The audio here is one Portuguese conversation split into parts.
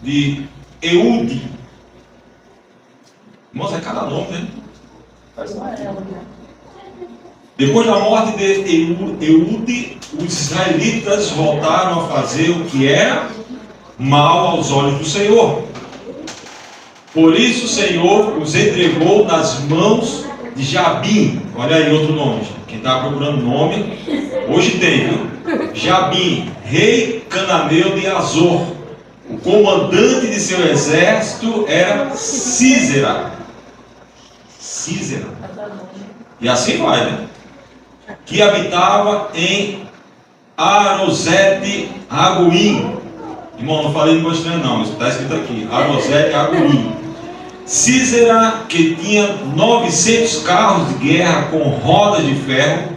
de Eude. Irmãos, é cada nome, né? Depois da morte de Eude, os israelitas voltaram a fazer o que era mal aos olhos do Senhor. Por isso o Senhor os entregou nas mãos de Jabim. Olha aí outro nome. Quem está procurando nome, hoje tem, viu? Jabim, rei cananeu de Azor. O comandante de seu exército era Sísera. E assim vai, né? Que habitava em Arosete Aguim. Irmão, não falei língua estranha não, mas está escrito aqui, Arosete Aguim. Sísera, que tinha 900 carros de guerra com rodas de ferro,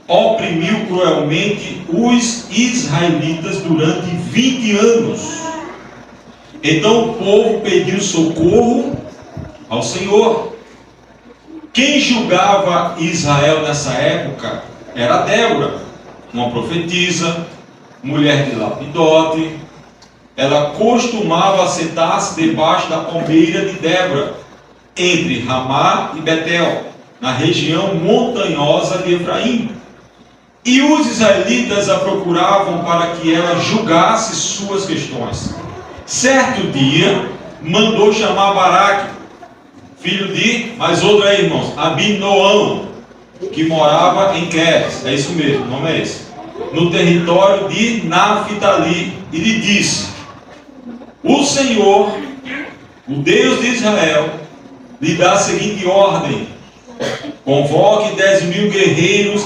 oprimiu cruelmente os israelitas durante 20 anos. Então o povo pediu socorro ao Senhor. Quem julgava Israel nessa época era Débora, uma profetisa, mulher de Lapidote. Ela costumava sentar-se debaixo da palmeira de Débora, entre Ramá e Betel, na região montanhosa de Efraim. E os israelitas a procuravam para que ela julgasse suas questões. Certo dia, mandou chamar Baraque, filho de, mais outro aí, irmãos, Abinoão, que morava em Queres, é isso mesmo, o nome é esse, no território de Naphtali, e lhe disse: o Senhor, o Deus de Israel, lhe dá a seguinte ordem: convoque 10.000 guerreiros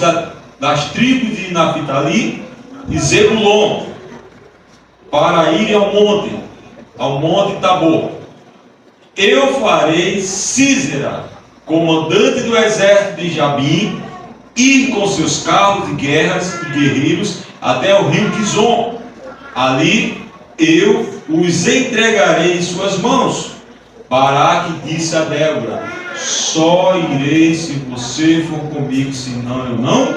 das tribos de Naphtali e Zebulon, para irem ao monte Tabor. Eu farei Sísera, comandante do exército de Jabim, ir com seus carros de guerras e guerreiros até o rio Quizon. Ali eu os entregarei em suas mãos. Baraque disse a Débora: só irei se você for comigo, senão eu não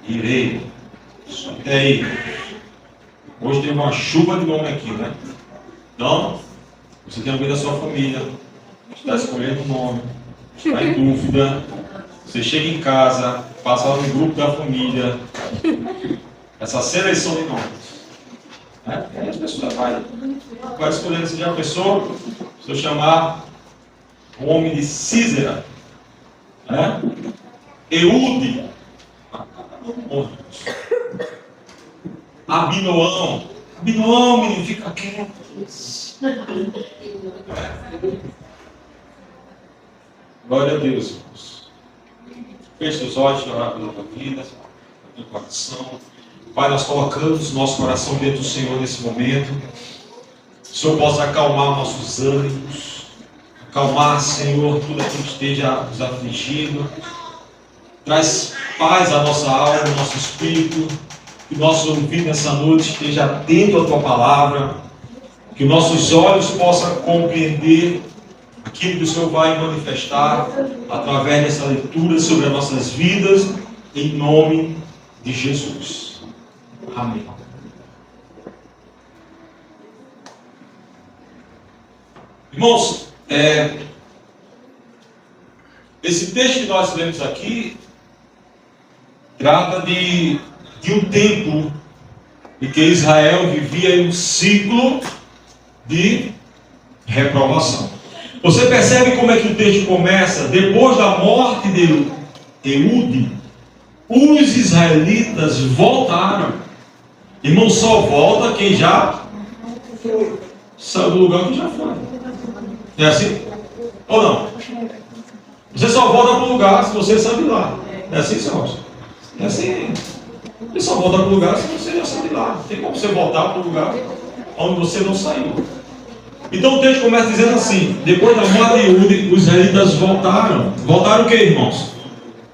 irei. Até aí. Hoje tem uma chuva de nome aqui, né? Então, você tem alguém da sua família, está escolhendo um nome, está em dúvida, você chega em casa, passa lá no grupo da família, essa seleção de nomes. Né? E aí as pessoas vai escolhendo. Se já pensou, se eu chamar o homem de Sísera, né? Eude, Abinoão, menino, fica quieto. Glória a Deus, irmãos. Feche seus olhos para orar pela tua vida, pelo teu coração. Pai, nós colocamos nosso coração dentro do Senhor nesse momento. O Senhor possa acalmar nossos ânimos, acalmar, Senhor, tudo aquilo que esteja nos afligindo. Traz paz à nossa alma, ao nosso espírito. Que nosso ouvido nessa noite esteja atento à tua palavra. Que nossos olhos possam compreender aquilo que o Senhor vai manifestar através dessa leitura sobre as nossas vidas, em nome de Jesus. Amém. Irmãos, esse texto que nós lemos aqui trata de um tempo em que Israel vivia em um ciclo de reprovação. Você percebe como é que o texto começa? Depois da morte de Eude, os israelitas voltaram. Irmão, só volta quem já saiu do lugar que já foi. É assim? Ou não? Você só volta para o lugar se você sabe lá. É assim, senhores? É assim. Você só volta para o lugar se você já sabe lá. Não tem como você voltar para o lugar onde você não saiu. Então o texto começa dizendo assim: depois da morte de Eude, os israelitas voltaram. Voltaram o que, irmãos?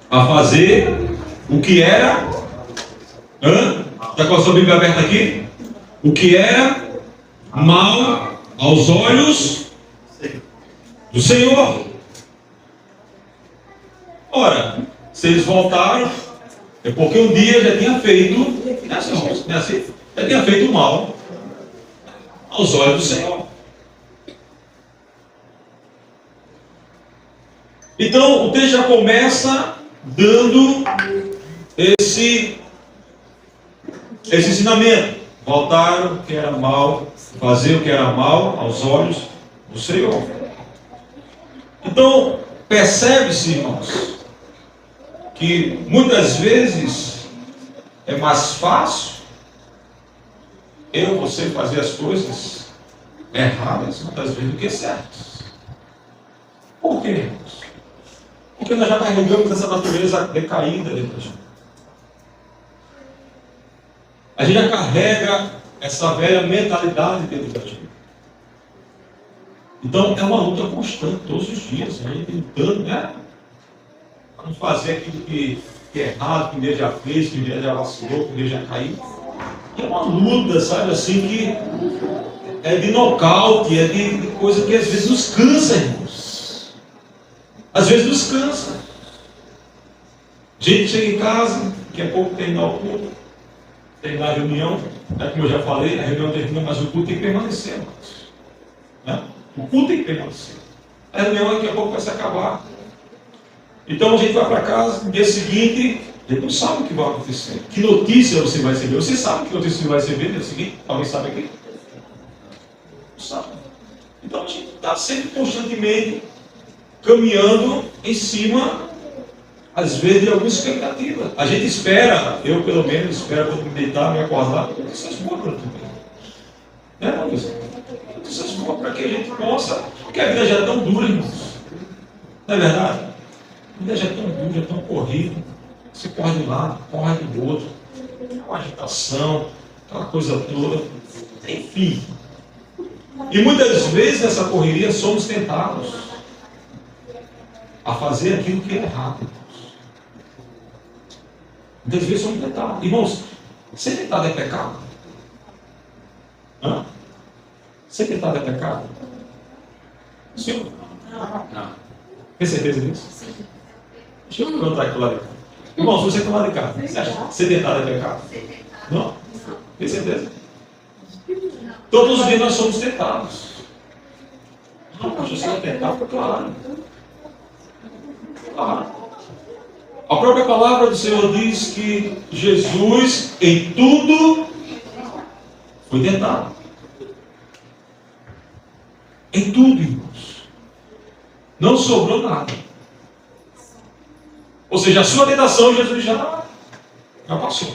A fazer o que era. Está com a sua Bíblia aberta aqui? O que era mal aos olhos do Senhor. Ora, se eles voltaram, é porque um dia já tinha feito, não é assim? Já tinha feito mal aos olhos do Senhor. Então, o texto já começa dando esse ensinamento. Voltaram o que era mal, fazer o que era mal aos olhos do Senhor. Então, percebe-se, irmãos, que muitas vezes é mais fácil você fazer as coisas erradas, muitas vezes, do que certas. Por quê, irmãos? Porque nós já carregamos essa natureza decaída dentro da gente. A gente já carrega essa velha mentalidade dentro da gente. Então é uma luta constante, todos os dias, a gente lutando, né? Para não fazer aquilo que é errado, que um dia já fez, que um dia já vacilou, que um dia já caiu. É uma luta, sabe, assim, que é de nocaute, é de coisa que às vezes nos cansa, irmãos. Às vezes nos cansa. A gente chega em casa, daqui a pouco terminar o culto, terminar a reunião, né, como eu já falei, a reunião termina, mas o culto tem que permanecer, irmãos. Né? O culto tem que permanecer. A reunião daqui a pouco vai se acabar. Então a gente vai para casa, no dia seguinte, a gente não sabe o que vai acontecer. Que notícia você vai receber? Você sabe que notícia você vai receber no dia seguinte? Alguém sabe aqui? Não sabe. Então a gente está sempre constantemente caminhando em cima, às vezes, de alguma expectativa. A gente espera, eu pelo menos espero quando me deitar, me acordar, notícias boas para tudo. Né, Luiz? Notícias boas para que a gente possa, porque a vida já é tão dura, irmãos. Não é verdade? A vida já é tão dura, tão corrida. Você corre de um lado, corre do outro. Uma agitação, aquela coisa toda. Enfim. E muitas vezes nessa correria somos tentados a fazer aquilo que é errado. Muitas vezes somos tentados. Irmãos, ser tentado é pecado? Hã? Ser tentado é pecado? Sim. Não. Tem certeza disso? Sim. Deixa eu perguntar aqui lá de cá. Irmão, se você está lá de cá, você acha que ser tentado é pecado? Não? Tem certeza? Todos os dias nós somos tentados. Não, poxa, você é tentado, claro. Claro. A própria palavra do Senhor diz que Jesus em tudo foi tentado. Em tudo, irmãos. Não sobrou nada. Ou seja, a sua tentação Jesus já passou.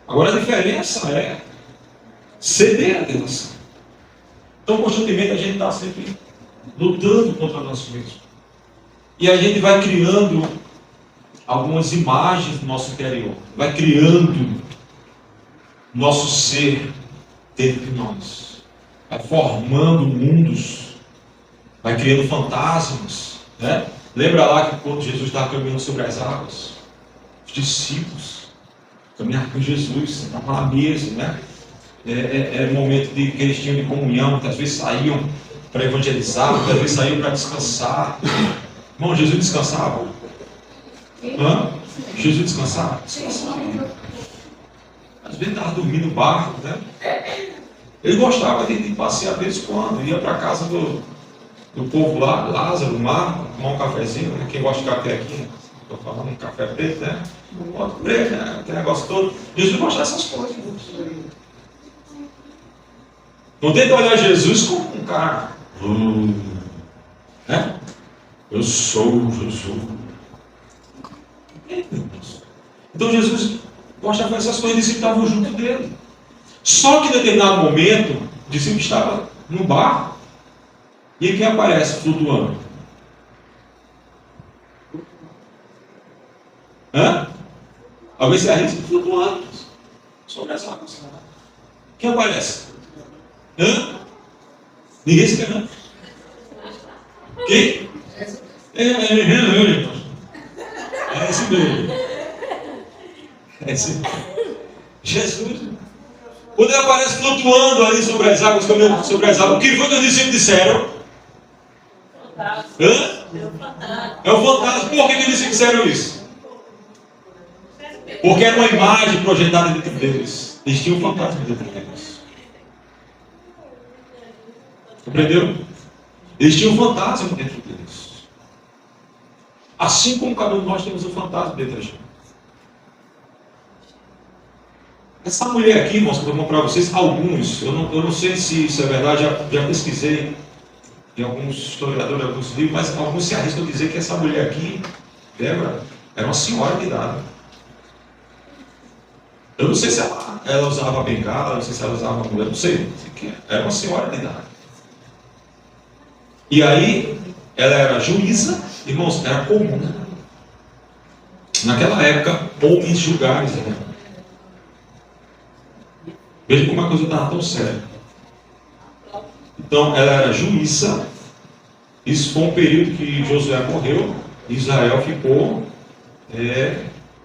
Agora a diferença é ceder à tentação. Então constantemente a gente está sempre lutando contra nós mesmos. E a gente vai criando algumas imagens do nosso interior. Vai criando nosso ser dentro de nós. Vai formando mundos. Vai criando fantasmas. Né? Lembra lá que quando Jesus estava caminhando sobre as águas, os discípulos caminhavam com Jesus, sentavam lá à mesa, né? Era um momento que eles tinham de comunhão, muitas vezes saíam para evangelizar, muitas vezes saíam para descansar. Irmão, Jesus descansava? Hã? Jesus descansava? Descansava. Às vezes estava dormindo no barco, né? Ele gostava de passear de vez em quando, ia para a casa do povo lá, Lázaro, Marco, tomar um cafezinho, né? Quem gosta de café aqui, estou falando de café preto, né? Pode preto, né? Aquele negócio todo. Jesus gostava dessas coisas. Não tenta olhar Jesus como um cara. Né? Eu sou Jesus. Então Jesus gostava dessas coisas, os discípulos estavam junto dele. Só que em determinado momento, o discípulo estava no barco. E quem aparece flutuando? Hã? Alguém se arrisca flutuando sobre as águas. Quem aparece? Hã? Ninguém se quer, não. Quem? É esse mesmo. É esse mesmo. Jesus. Quando ele aparece flutuando ali sobre as águas, caminhando sobre as águas, o que foi que os discípulos disseram? Hã? É o fantasma. Por que eles disseram isso? Porque era uma imagem projetada dentro deles. Eles tinham um fantasma dentro deles. Compreendeu? Eles tinham um fantasma dentro deles. Assim como cada um de nós temos um fantasma dentro da gente. Essa mulher aqui, irmãos, que eu vou mostrar para vocês, alguns, eu não sei se isso é verdade, já pesquisei em alguns historiadores, em alguns livros, mas alguns se arriscam a dizer que essa mulher aqui, Débora, era uma senhora de idade. Eu não sei se ela usava bengala, não sei se ela usava mulher, não sei. Era uma senhora de idade. E aí, ela era juíza, irmãos, era comum. Naquela época, homens julgares, né? Veja como a coisa estava tão séria. Então, ela era juíza. Isso foi um período que Josué morreu. E Israel ficou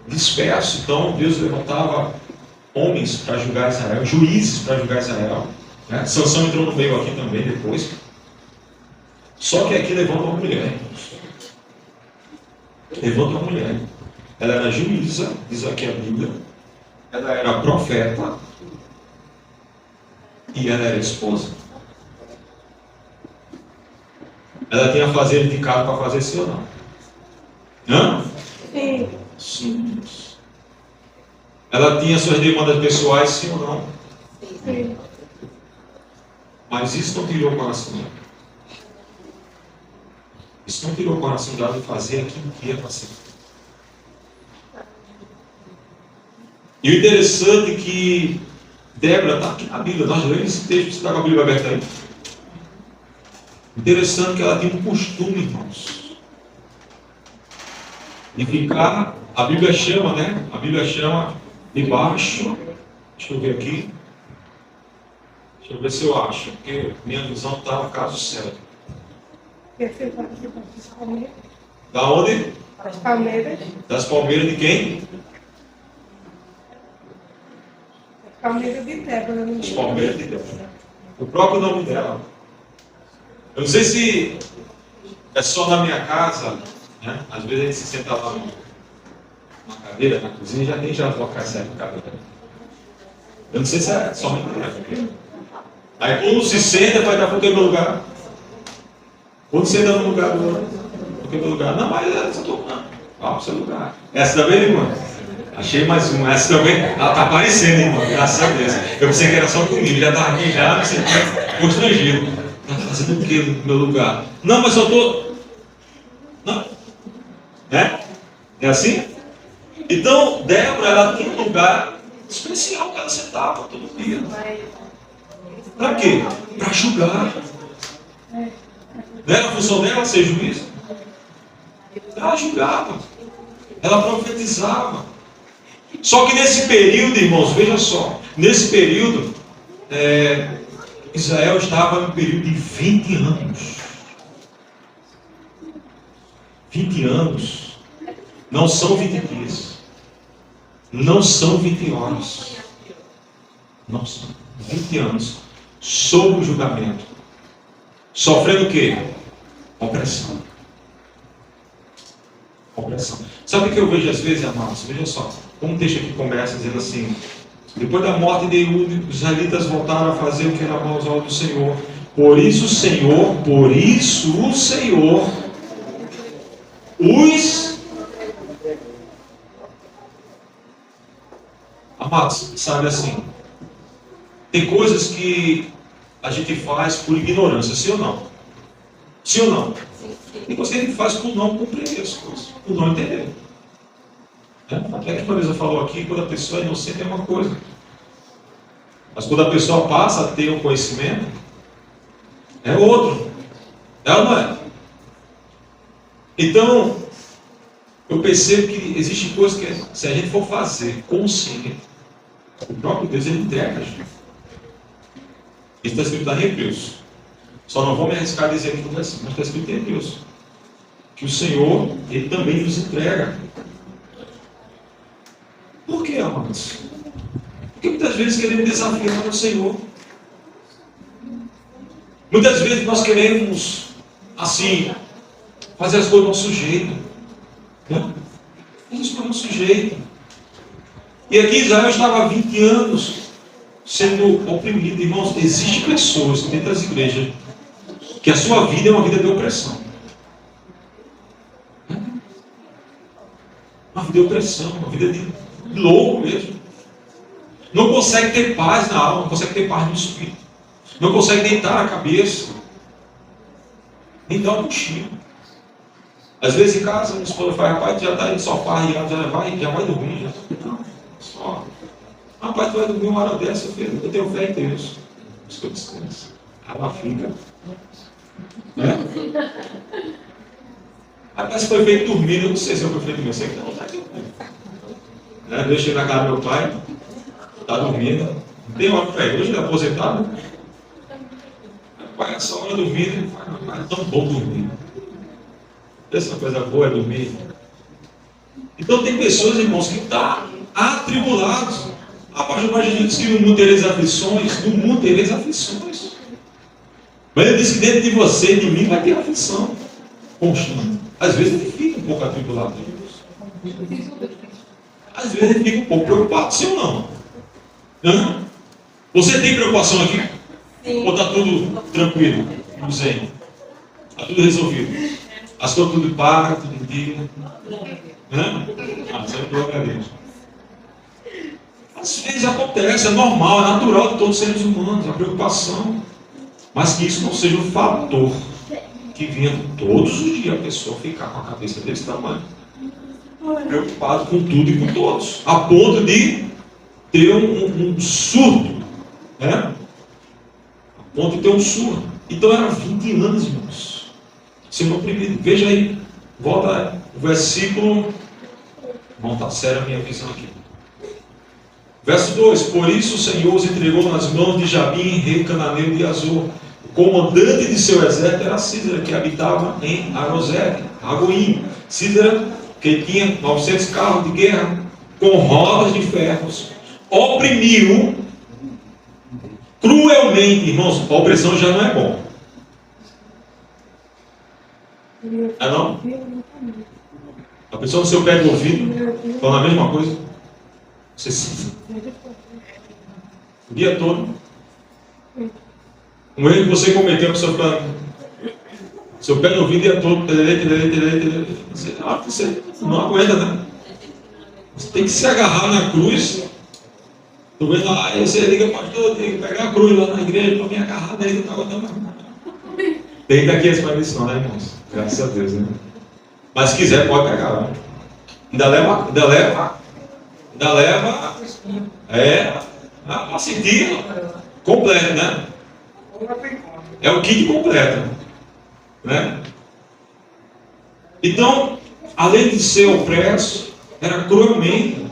disperso. Então, Deus levantava homens para julgar Israel, juízes para julgar Israel. Né? Sansão entrou no meio aqui também depois. Só que aqui levanta uma mulher. Levanta uma mulher. Ela era juíza, diz aqui a Bíblia. Ela era profeta. E ela era esposa. Ela tinha fazenda de casa para fazer sim ou não? Hã? Sim. Sim. Ela tinha suas demandas pessoais, sim ou não? Sim. Mas isso não tirou o coração dela. Isso não tirou o coração dela de fazer aquilo que ia fazer. E o interessante é que Débora está aqui na Bíblia, nós lemos esse texto, você está com a Bíblia aberta aí. Interessante que ela tinha um costume, irmãos, de ficar, a Bíblia chama, né? A Bíblia chama debaixo, deixa eu ver aqui, deixa eu ver se eu acho, porque minha visão estava caso certo. Da onde? As palmeiras. Das palmeiras de quem? Palmeiras de Débora. As palmeiras de Débora. O próprio nome dela. Eu não sei se é só na minha casa, né? Às vezes a gente se senta lá numa cadeira, na cozinha, e já tem já colocar essa cadeira. Eu não sei se é só na minha casa. Aí quando se senta, vai dar para o teu lugar. Quando você entra no lugar do teu lugar, não, mas essa eu estou lá, para o seu lugar. Essa também, irmã? Achei mais uma. Essa também, ela está aparecendo, irmão. Graças a Deus. Eu pensei que era só comigo, já estava aqui já, não sei o que, constrangido. Está fazendo o que no meu lugar? Não, mas eu estou. Não. É assim? Então, Débora, ela tinha um lugar especial que ela sentava todo dia. Para quê? Para julgar. Não era a função dela ser juíza? Ela julgava. Ela profetizava. Só que nesse período, irmãos, veja só. Nesse período, Israel estava em um período de 20 anos. 20 anos. Não são 20 dias. Não são 20 horas. Não são 20 anos. Sob o julgamento. Sofrendo o quê? Opressão. Opressão. Sabe o que eu vejo às vezes, amados? Veja só. Um texto aqui começa dizendo assim: depois da morte de Ehud, os israelitas voltaram a fazer o que era mal aos olhos do Senhor. Por isso o Senhor os... Amados, sabe assim, tem coisas que a gente faz por ignorância, sim ou não? Sim ou não? Tem coisas que a gente faz por não compreender as coisas, por não entender. Até que a Marisa falou aqui, quando a pessoa é inocente é uma coisa. Mas quando a pessoa passa a ter um conhecimento, é outro. É ou não é? Então, eu percebo que existe coisas que, se a gente for fazer consciente, o próprio Deus ele entrega a gente. Isso está escrito em Hebreus. Só não vou me arriscar a dizer que não é assim, mas está escrito em Hebreus. Que o Senhor, ele também nos entrega. Por que, amados? Porque muitas vezes queremos desafiar o Senhor. Muitas vezes nós queremos, assim, fazer as coisas do nosso jeito. Né? Fazer as coisas do nosso jeito. E aqui Israel estava há 20 anos sendo oprimido. Irmãos, existem pessoas dentro das igrejas que a sua vida é uma vida de opressão. Uma vida de opressão, uma vida de louco mesmo. Não consegue ter paz na alma, não consegue ter paz no espírito. Não consegue deitar a cabeça. Nem dar um cochilo. Às vezes em casa, a esposa fala, rapaz, tu já está aí no sofá, já vai dormir. Não, só. Rapaz, tu vai dormir uma hora dessa, filho. Eu tenho fé em Deus. Por isso que eu descanso. Ela fica. Rapaz, foi feito dormir, eu não sei se foi feito dormir, eu sei que não está dormindo. Deixa eu ir na casa do meu pai, está dormindo. Não tem hora para ele, hoje ele é aposentado. Pai, essa hora dormindo, ele fala, é tão bom dormir. Essa coisa boa é dormir. Então tem pessoas, irmãos, que estão atribulados. A palavra de Jesus diz que no mundo tereis aflições, no mundo tereis aflições. Mas ele disse que dentro de você, de mim, vai ter aflição constante. Às vezes ele fica um pouco atribulado. Às vezes ele fica um pouco preocupado, sim ou não? Hã? Você tem preocupação aqui? Sim. Ou está tudo tranquilo? Tudo zen? Está tudo resolvido? As coisas tudo paga, tudo em dia? Isso é glória a Deus. Às vezes acontece, é normal, é natural de todos os seres humanos, a preocupação. Mas que isso não seja um fator que venha todos os dias a pessoa ficar com a cabeça desse tamanho. Preocupado com tudo e com todos. A ponto de ter um surto. A ponto de ter um surto. Então eram 20 anos, irmãos. Sendo oprimido. Veja aí. Volta o versículo. Não está séria a minha visão aqui. Verso 2: Por isso o Senhor os entregou nas mãos de Jabim, rei cananeu de Azor. O comandante de seu exército era Císara, que habitava em Arosete, Ragoim. Císara, que tinha 900 carros de guerra com rodas de ferros, oprimiu cruelmente. Irmãos, a opressão já não é bom. É não? A pessoa no seu pé do ouvido fala a mesma coisa. Você se... O dia todo. Um erro que você cometeu, a pessoa fala, seu pé no ouvido o dia todo. Você não aguenta, né? Você tem que se agarrar na cruz. Estou vendo lá, aí você liga, pastor, tem que pegar a cruz lá na igreja para me agarrar daí, não está aguentando mais. Tem daqui essa permissão, né, irmãos? Graças a Deus, né? Mas se quiser, pode pegar, né? Ainda leva a sentir completo, né? É o kit completo, né? Então, além de ser opresso, era cruelmente.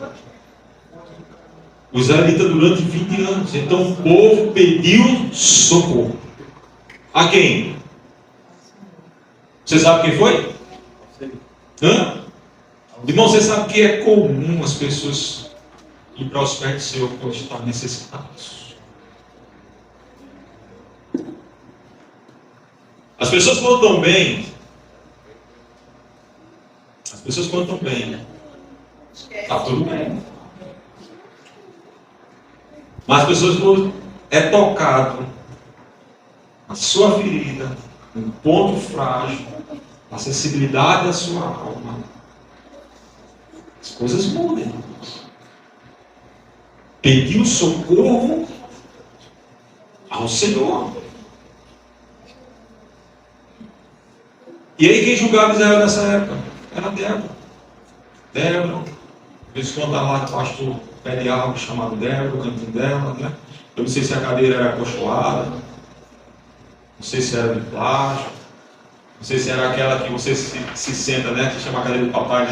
Os israelitas durante 20 anos. Então o povo pediu socorro. A quem? Você sabe quem foi? Irmão, você sabe que é comum as pessoas ir para os pés do Senhor quando estão necessitados. As pessoas quando estão bem, está tudo bem. Mas as pessoas quando é tocado a sua ferida, um ponto frágil, a sensibilidade da sua alma, as coisas mudam, irmãos. Pediu socorro ao Senhor. E aí quem julgava Israel nessa época? Era Débora. De vez em quando estava lá debaixo do pé de árvore chamado Débora, o cantinho dela, né? Eu não sei se a cadeira era acolchoada, não sei se era de plástico, não sei se era aquela que você se senta, né? Que chama a cadeira do papai,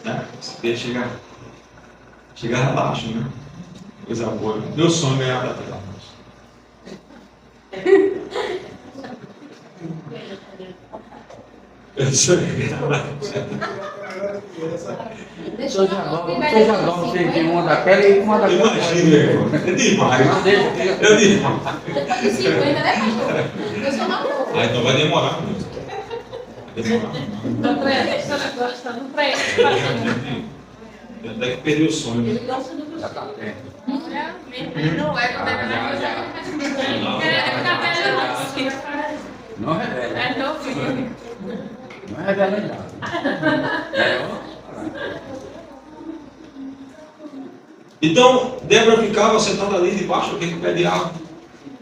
né? Você deixa chegar relaxo, né? Coisa boa. Meu sonho é ganhar da tela. Seja bom, você tem uma daquela e uma daquela. Imagina, irmão. É demais. É demais. Tá com 50, né, pastor? Eu sou uma louca. Ah, então vai demorar muito. Não presta, ela gosta, não presta. Eu até que perdi o sonho. Ele gosta do Já está perto. Não é, quando é Não é. Não é verdade. Então, Débora ficava sentada ali debaixo daquele pé de árvore.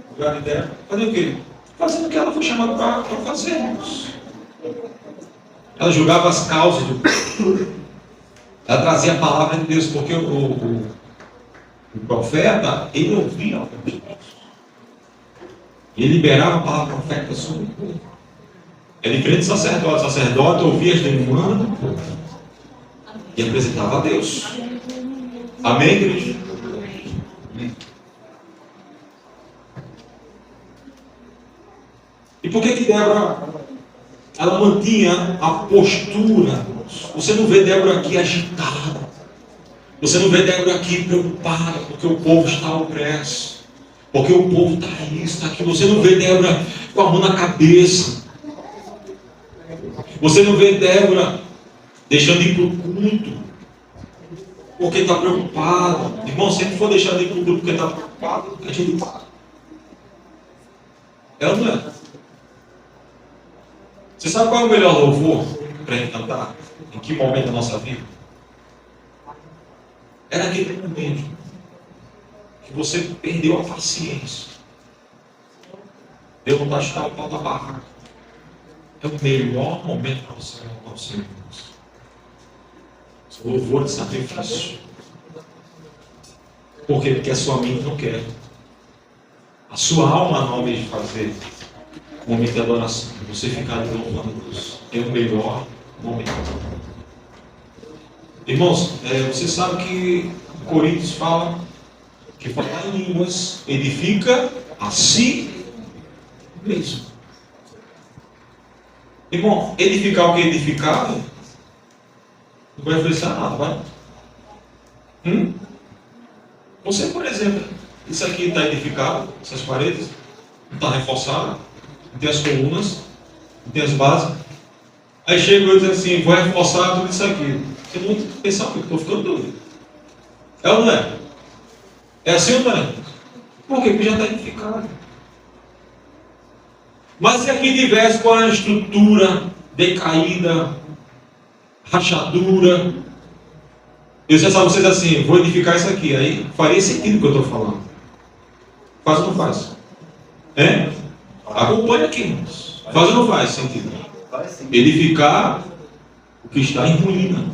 O lugar de Débora. Fazendo o quê? Fazendo o que ela foi chamada para fazer, irmãos. Ela julgava as causas do povo. Ela trazia a palavra de Deus, porque o profeta, ele ouvia a voz de Deus. Ele liberava a palavra profética sobre o povo. É diferente do sacerdote. O sacerdote ouvia as demandas do povo e apresentava a Deus. Amém, igreja? E por que Débora, ela mantinha a postura? Você não vê Débora aqui agitada. Você não vê Débora aqui preocupada porque o povo está opresso. Porque o povo está isso, está aquilo. Você não vê Débora com a mão na cabeça. Você não vê Débora deixando de ir para o culto porque está preocupado. Irmão, sempre for deixar de ir para o culto porque está preocupado, a gente para. É ou não é? Você sabe qual é o melhor louvor para a gente cantar? Em que momento da nossa vida? É naquele momento que você perdeu a paciência. Deu vontade de estar o pau da barraca. É o melhor momento para você louvar o Senhor. O louvor de sacrifício. Por quê? Porque a sua mente não quer. A sua alma não almeja fazer o momento de adoração. Você ficar louvando a Deus. É o melhor momento. Irmãos, você sabe que Coríntios fala que falar em línguas edifica a si mesmo. Irmão, edificar o que é edificado não vai influenciar nada, vai? Você, por exemplo, isso aqui está edificado, essas paredes, não está reforçado, não tem as colunas, não tem as bases. Aí chega e diz assim, vou reforçar tudo isso aqui. Você não pensa, porque eu estou ficando doido. É ou não é? É assim ou não é? Por quê? Porque já está edificado. Mas se aqui tivesse com a estrutura decaída, rachadura, eu disse a vocês assim, vou edificar isso aqui, aí faria sentido o que eu estou falando. Faz ou não faz? Acompanha aqui, irmãos. Faz ou não faz sentido? Edificar o que está em ruína.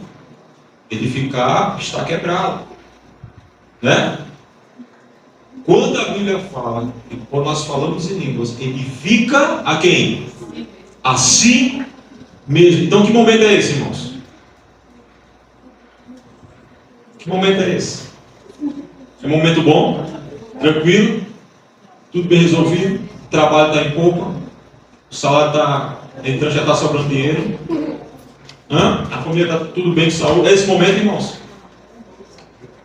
Edificar o que está quebrado. Né? Quando a Bíblia fala, e quando nós falamos em línguas, edifica a quem? A si mesmo. Então que momento é esse, irmãos? Que momento é esse? É um momento bom? Tranquilo? Tudo bem resolvido? O trabalho está em popa? O salário está entrando, já está sobrando dinheiro? A família está tudo bem de saúde? É esse momento, irmãos?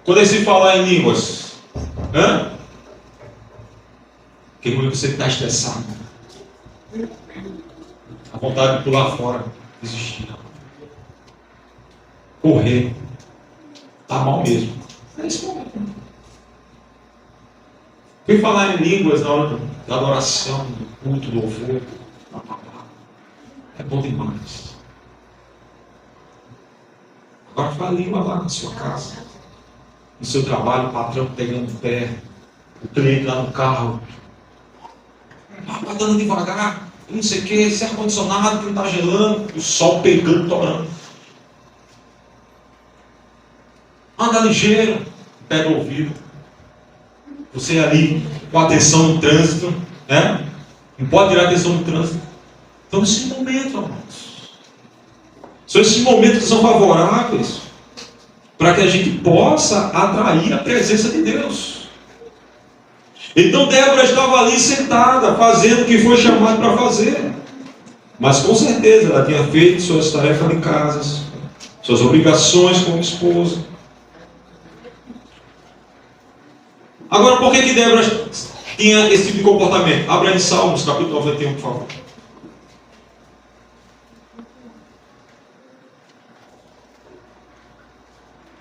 Quando é se falar em línguas? Que momento você está estressado? A vontade de pular fora, desistir. Correr. Está mal mesmo. É esse momento. Quem falar em línguas na hora da adoração, do culto, do louvor, é bom demais. Agora fala língua lá na sua casa, no seu trabalho, o patrão pegando o pé, o cliente lá no carro. Está dando devagar, não sei o que, esse ar-condicionado que não está gelando, o sol pegando, torando. Anda ligeiro, pega o ouvido. Você ali com atenção no trânsito, né? Não pode tirar atenção no trânsito. Então, esse momento, amados, são esses momentos que são favoráveis para que a gente possa atrair a presença de Deus. Então, Débora estava ali sentada, fazendo o que foi chamado para fazer. Mas com certeza ela tinha feito suas tarefas de casa, suas obrigações como esposa. Agora, por que Débora tinha esse tipo de comportamento? Abra em Salmos, capítulo 91, por favor.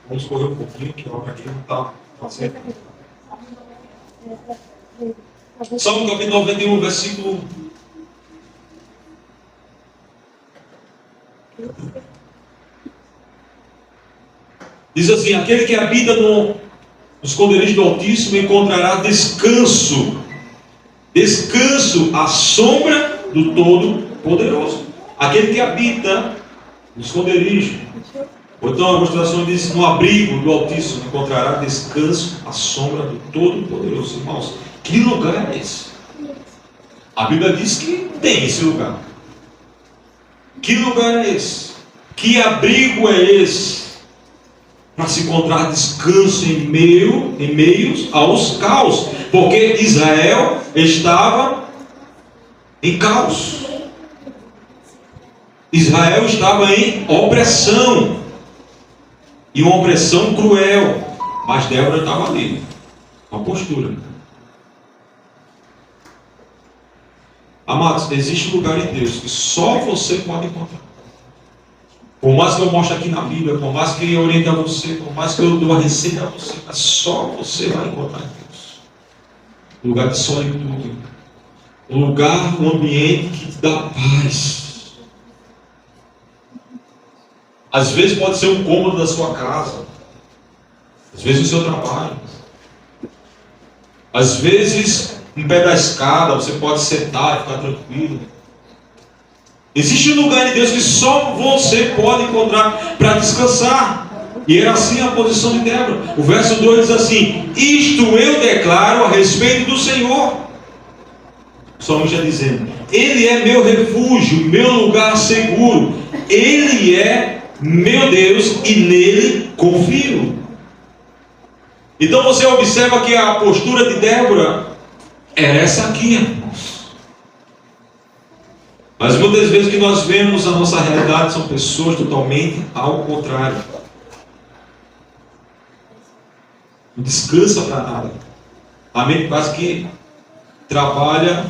Vamos correr um pouquinho, que a obra aqui não está fazendo. Salmo capítulo 91, versículo Diz assim: aquele que habita no esconderijo do Altíssimo encontrará descanso. Descanso à sombra do Todo-Poderoso. Aquele que habita no esconderijo. Ou então a constelação diz: no abrigo do Altíssimo encontrará descanso à sombra do Todo-Poderoso. Irmãos, que lugar é esse? A Bíblia diz que tem esse lugar. Que lugar é esse? Que abrigo é esse? Para se encontrar descanso em meios aos caos. Porque Israel estava em caos. Israel estava em opressão. E uma opressão cruel. Mas Débora estava ali. Uma postura. Amados, existe um lugar em Deus que só você pode encontrar. Por mais que eu mostre aqui na Bíblia, por mais que eu oriente a você, por mais que eu dou a receita a você, mas só você vai encontrar em Deus. Um lugar de solitude. Um lugar, um ambiente que te dá paz. Às vezes pode ser um cômodo da sua casa. Às vezes o seu trabalho. Às vezes um pé da escada, você pode sentar e ficar tranquilo. Existe um lugar em Deus que só você pode encontrar para descansar. E era assim a posição de Débora. O verso 2 diz assim: isto eu declaro a respeito do Senhor. O salmista dizendo: Ele é meu refúgio, meu lugar seguro. Ele é meu Deus e nele confio. Então você observa que a postura de Débora era essa aqui, irmãos. Mas muitas vezes que nós vemos a nossa realidade são pessoas totalmente ao contrário. Não descansa para nada. A mente quase que trabalha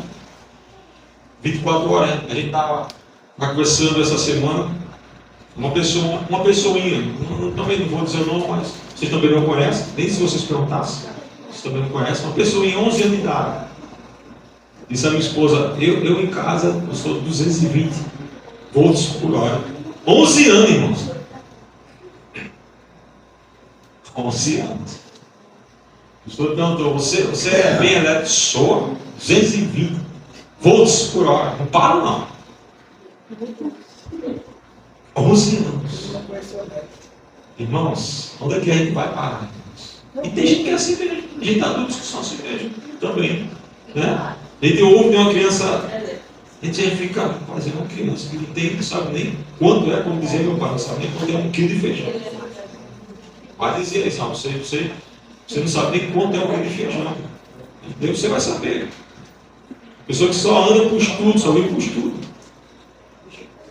24 horas. A gente estava conversando essa semana. Uma pessoinha, também não vou dizer o nome, mas vocês também não conhecem, nem se vocês perguntassem, vocês também não conhecem. Uma pessoinha, 11 anos de idade. Disse a minha esposa: eu em casa, eu sou 220 volts por hora. 11 anos, irmãos. 11 anos. O pastor perguntou: você é bem elétrico? Sou 220 volts por hora. Não paro, não. 11 anos. Irmãos, onde é que a gente vai parar, irmãos? E tem gente que é assim mesmo. Gente adultos que são assim mesmo. Também. Né? A gente ouve de uma criança, a gente já fica fazendo uma criança que não sabe nem quanto é, como dizia meu pai, não sabe nem quanto é 1 quilo de feijão. Vai dizer isso, você não sabe nem quanto é 1 quilo de feijão. Deus você vai saber. Pessoa que só anda por estudo, só vive por estudo.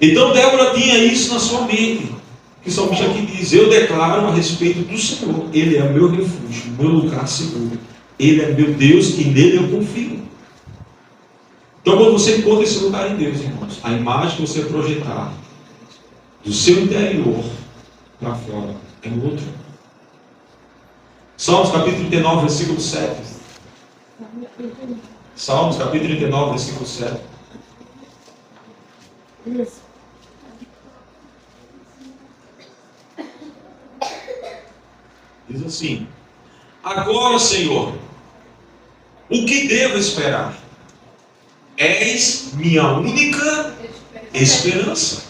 Então Débora tinha isso na sua mente. Que o salmista aqui diz: eu declaro a respeito do Senhor, Ele é o meu refúgio, meu lugar seguro. Ele é meu Deus e nele eu confio. Então, quando você encontra esse lugar em Deus, irmãos, a imagem que você projetar do seu interior para fora é outra. Salmos capítulo 39, versículo 7. Salmos capítulo 39, versículo 7. Diz assim: agora, Senhor, o que devo esperar? És minha única esperança.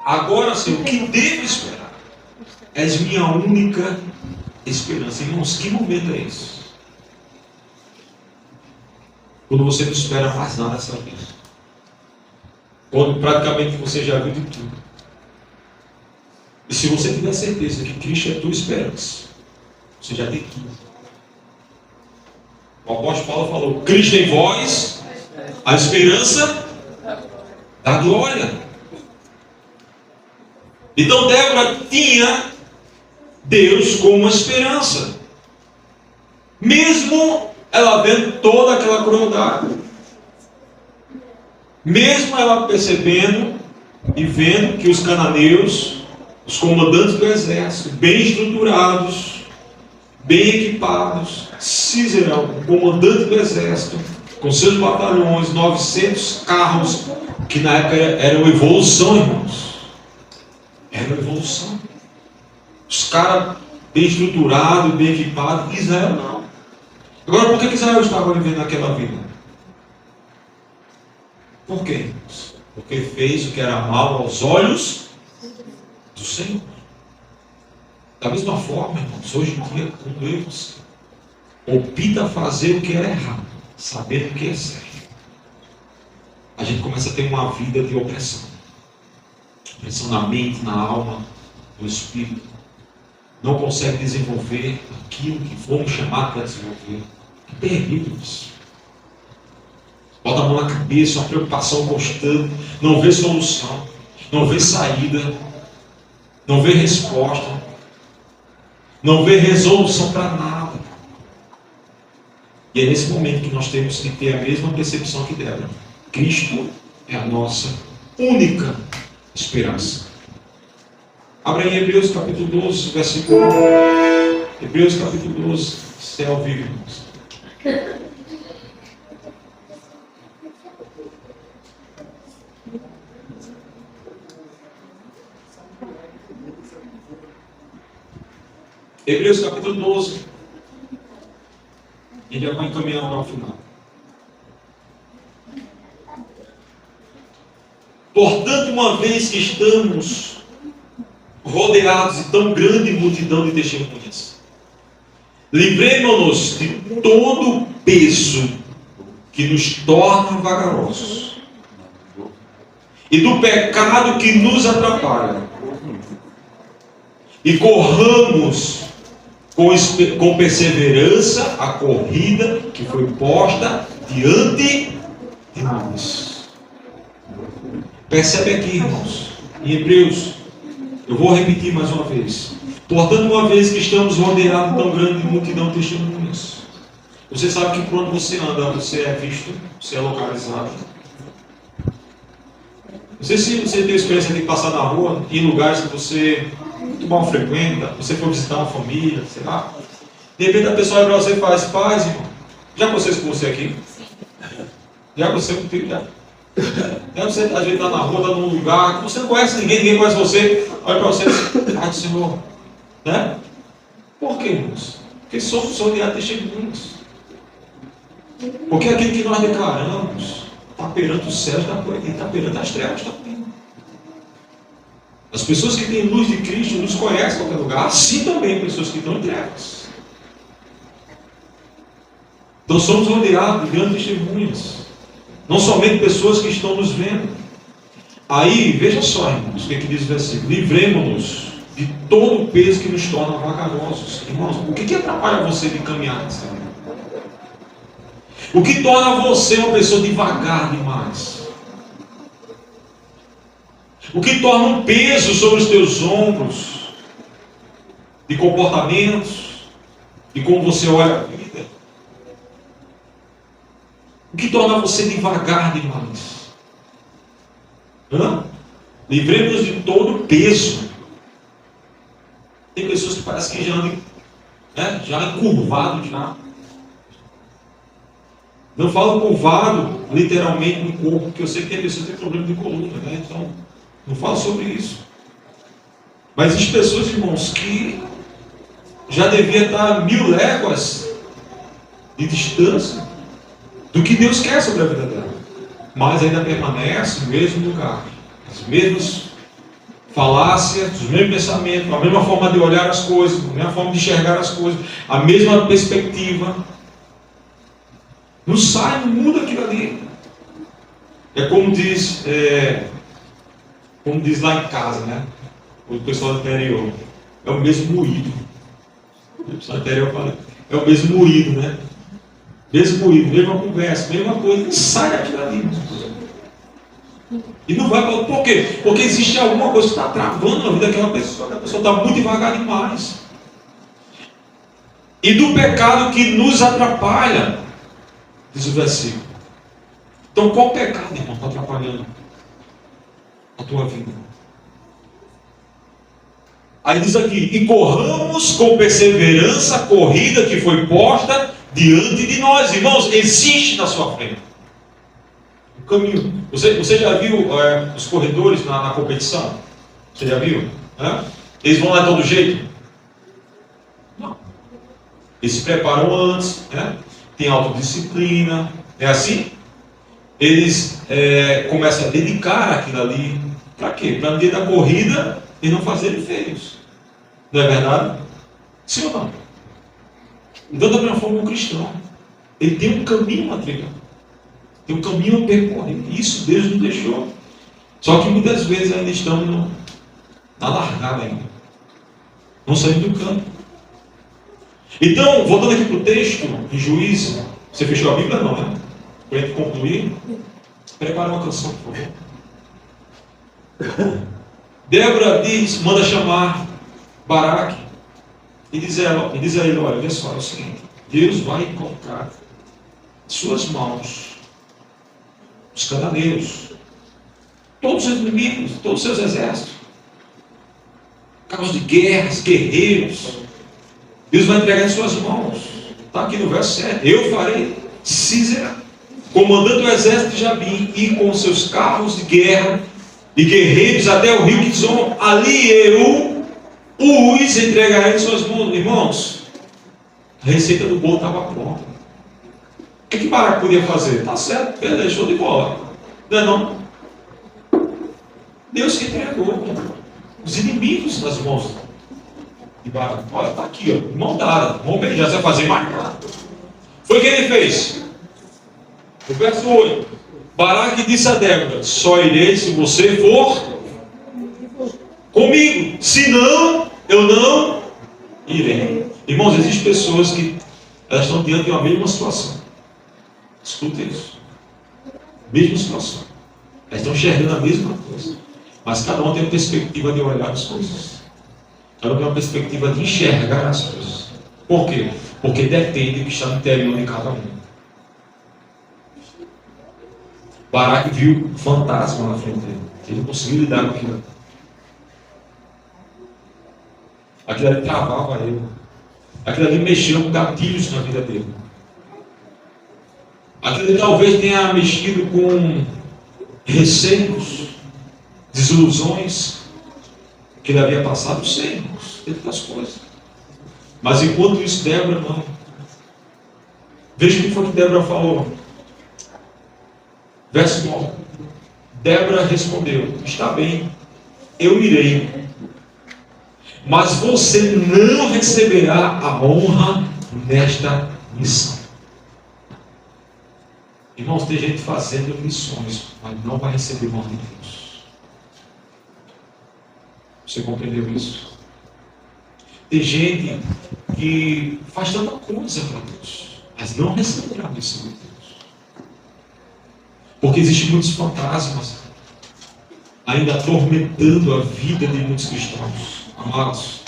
Agora, Senhor, o que devo esperar? És minha única esperança. Irmãos, que momento é esse? Quando você não espera mais nada dessa vida. Quando praticamente você já viu de tudo. E se você tiver certeza que Cristo é a tua esperança, você já tem tudo. O apóstolo Paulo falou: Cristo em vós, a esperança da glória. Então Débora tinha Deus como esperança, mesmo ela vendo toda aquela crueldade, mesmo ela percebendo e vendo que os cananeus, os comandantes do exército, bem estruturados, bem equipados, Císera, o comandante do exército, com seus batalhões, 900 carros, que na época era uma evolução, irmãos. Era uma evolução. Os caras bem estruturados, bem equipados. Israel não. Agora, por que Israel estava vivendo naquela vida? Por quê, irmãos? Porque fez o que era mal aos olhos do Senhor. Da mesma forma, irmãos, hoje em dia, quando eu e você opta fazer o que é errado, sabendo o que é certo, a gente começa a ter uma vida de opressão. Opressão na mente, na alma, no espírito. Não consegue desenvolver aquilo que fomos chamados para desenvolver. É terrível isso. Bota a mão na cabeça, uma preocupação constante, não vê solução, não vê saída, não vê resposta, não vê resolução para nada. E é nesse momento que nós temos que ter a mesma percepção que Débora. Cristo é a nossa única esperança. Abra em Hebreus capítulo 12, versículo 1. Hebreus capítulo 12, céu vivo, irmãos. Hebreus capítulo 12. Ele já vai encaminhando para o final. Portanto, uma vez que estamos rodeados de tão grande multidão de testemunhas, livremos-nos de todo o peso que nos torna vagarosos e do pecado que nos atrapalha, e corramos com perseverança a corrida que foi posta diante de nós. Percebe aqui, irmãos, em Hebreus, eu vou repetir mais uma vez. Portanto, uma vez que estamos rodeados de tão grande multidão de testemunhas, você sabe que por onde você anda, você é visto, você é localizado. Não sei se você tem a experiência de passar na rua, em lugares que você muito mal frequenta, você for visitar uma família, sei lá. De repente a pessoa olha para você e faz: paz, irmão, já aconteceu isso com você aqui? Já aconteceu contigo? Já você às vezes está na rua, está num lugar que você não conhece ninguém, ninguém conhece você, olha para você e diz: ai, Senhor, né? Por quê, irmãos? Porque somos rodeados de testemunhas. Porque aquilo que nós declaramos está perante os céus e está perante as trevas também. As pessoas que têm luz de Cristo nos conhecem em qualquer lugar, assim também pessoas que estão em trevas. Então somos rodeados de grandes testemunhas, não somente pessoas que estão nos vendo. Aí, veja só, irmãos, o que diz o versículo: livremos-nos de todo o peso que nos torna vagarosos. Irmãos, o que atrapalha você de caminhar nessa vida? O que torna você uma pessoa devagar demais? O que torna um peso sobre os teus ombros, de comportamentos, de como você olha a vida? O que torna você devagar demais? Livremos-nos de todo o peso. Tem pessoas que parecem que já andam, já encurvado já. Não falo curvado literalmente no corpo, porque eu sei que tem pessoas que têm problema de coluna, né? Então, não falo sobre isso. Mas existem pessoas, irmãos, que já devia estar a 1000 léguas de distância do que Deus quer sobre a vida dela, mas ainda permanece no mesmo lugar, as mesmas falácias, os mesmos pensamentos, a mesma forma de olhar as coisas, a mesma forma de enxergar as coisas, a mesma perspectiva. Não sai, não muda aquilo ali. É como diz lá em casa, né? O pessoal do interior, é o mesmo moído. O pessoal do interior fala: é o mesmo moído, né? Mesmo moído, mesma conversa, mesma coisa, não sai daquilo ali. E não vai para. Por quê? Porque existe alguma coisa que está travando a vida daquela pessoa. A pessoa está muito devagar demais. E do pecado que nos atrapalha, diz o versículo. Então, qual pecado, irmão, está atrapalhando a tua vida? Aí diz aqui: e corramos com perseverança a corrida que foi posta diante de nós. Irmãos, existe na sua frente o caminho. Você já viu os corredores na competição? Você já viu? Né? Eles vão lá de todo jeito? Não. Eles se preparam antes, né? Tem autodisciplina, é assim? Eles começam a dedicar aquilo ali. Para quê? Para no dia da corrida eles não fazerem feios. Não é verdade? Sim ou não? Então, da mesma forma, o cristão, ele tem um caminho a trilhar. Tem um caminho a percorrer. Isso Deus nos deixou. Só que muitas vezes ainda estamos na largada ainda. Não saímos do campo. Então, voltando aqui para o texto, em Juízes, você fechou a Bíblia? Não, né? Para a gente concluir, prepara uma canção, por favor. Débora manda chamar Baraque e diz a ele, olha só, é o seguinte, Deus vai colocar em suas mãos os cananeus, todos os seus inimigos, todos os seus exércitos, carros de guerras, guerreiros, Deus vai entregar em suas mãos. Está aqui no verso 7. Eu farei Sísera, comandante do exército de Jabim, e com seus carros de guerra e guerreiros até o rio Quizon. Ali eu os entregarei em suas mãos. Irmãos, a receita do bolo estava pronta. O que Baraque podia fazer? Tá certo, beleza, show de bola. Não é não? Deus que entregou os inimigos nas mãos de Baraque. Olha, está aqui, ó, mão dada, mão beijada, você vai fazer mais nada. Foi o que ele fez. No verso 8, Baraque disse a Débora: só irei se você for comigo, senão eu não irei. Irmãos, existem pessoas que elas estão diante de uma mesma situação. Escuta isso. Mesma situação. Elas estão enxergando a mesma coisa. Mas cada um tem uma perspectiva de olhar as coisas. Cada um tem uma perspectiva de enxergar as coisas. Por quê? Porque depende do que está no interior de cada um. Baraque viu um fantasma na frente dele. Ele não conseguiu lidar com aquilo. Aquilo ali travava ele. Aquilo ali mexeu com gatilhos na vida dele. Aquilo ali talvez tenha mexido com receios, desilusões que ele havia passado, sei, irmãos, tantas coisas. Mas enquanto isso, Débora não. Veja o que foi que Débora falou. Verso 9. Débora respondeu: está bem, eu irei, mas você não receberá a honra nesta missão. Irmãos, tem gente fazendo missões, mas não vai receber honra de Deus. Você compreendeu isso? Tem gente que faz tanta coisa para Deus, mas não receberá a missão de Deus. Porque existem muitos fantasmas ainda atormentando a vida de muitos cristãos. Amados,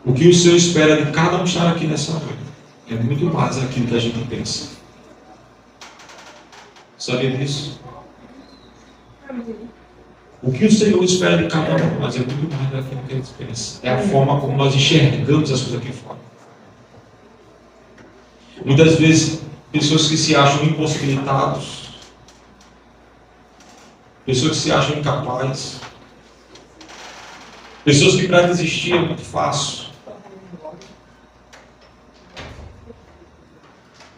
o que o Senhor espera de cada um estar aqui nessa noite é muito mais aquilo que a gente pensa. Sabia disso? O que o Senhor espera de cada um, mas é muito mais daquilo que a gente pensa. É a forma como nós enxergamos as coisas aqui fora. Muitas vezes, pessoas que se acham impossibilitados, pessoas que se acham incapazes, pessoas que para desistir é muito fácil.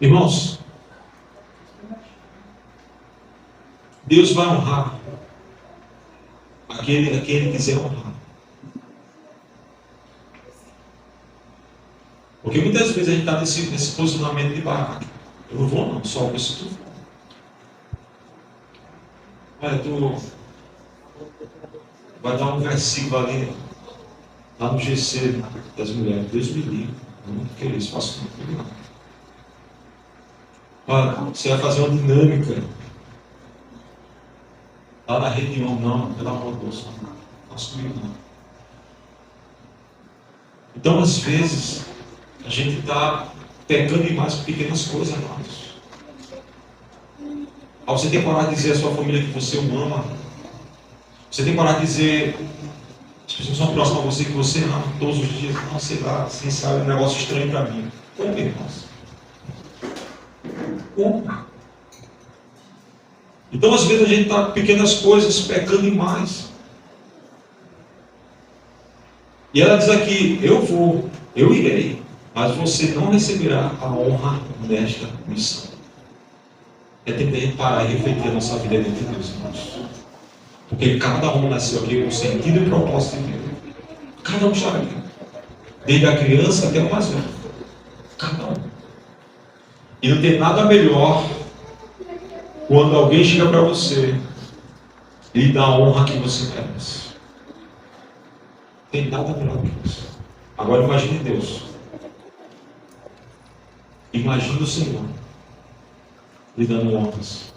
Irmãos, Deus vai honrar aquele a quem Ele quiser honrar. Porque muitas vezes a gente está nesse posicionamento de Baraque. Eu não vou não, só se tu for. Olha, tu vai dar um versículo ali, lá no GC das mulheres. Deus me livre. Eu não quero isso, faço tudo não. Olha, você vai fazer uma dinâmica lá na reunião, não, pelo amor de Deus, não faço comigo não. Então, às vezes, a gente está pecando demais por pequenas coisas, amados. Ao você tem que parar de dizer à sua família que você o ama, você tem que parar de dizer as pessoas que são próximas a você que você ama todos os dias. Não, sei lá, assim, sabe, um negócio estranho para mim. Como, irmãos? Como? Então, às vezes, a gente está com pequenas coisas, pecando demais. E ela diz aqui: eu vou, eu irei, mas você não receberá a honra desta missão. É tempo de a gente parar e refletir a nossa vida dentro de Deus, irmãos. Porque cada um nasceu aqui com sentido e propósito de Deus. Cada um está aqui. Desde a criança até o mais velho. Cada um. E não tem nada melhor quando alguém chega para você e lhe dá a honra que você merece. Não tem nada melhor que isso. Agora imagine Deus. Imagine o Senhor lhe dando honras.